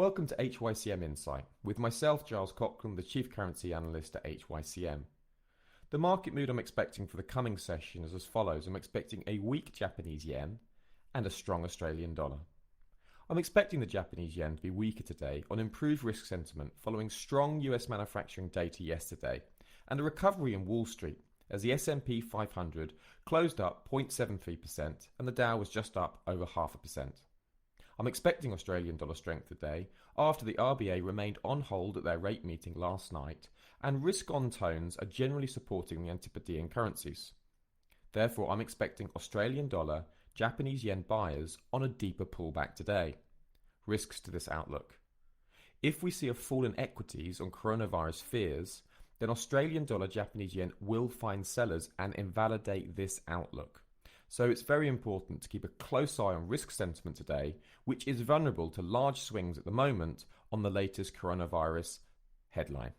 Welcome to HYCM Insight, with myself, Giles Cochran, the Chief Currency Analyst at HYCM. The market mood I'm expecting for the coming session is as follows. I'm expecting a weak Japanese yen and a strong Australian dollar. I'm expecting the Japanese yen to be weaker today on improved risk sentiment following strong US manufacturing data yesterday and a recovery in Wall Street as the S&P 500 closed up 0.73% and the Dow was just up over 0.5%. I'm expecting Australian dollar strength today after the RBA remained on hold at their rate meeting last night and risk-on tones are generally supporting the antipodean currencies. Therefore, I'm expecting Australian dollar, Japanese yen buyers on a deeper pullback today. Risks to this outlook. If we see a fall in equities on coronavirus fears, then Australian dollar, Japanese yen will find sellers and invalidate this outlook. So it's very important to keep a close eye on risk sentiment today, which is vulnerable to large swings at the moment on the latest coronavirus headline.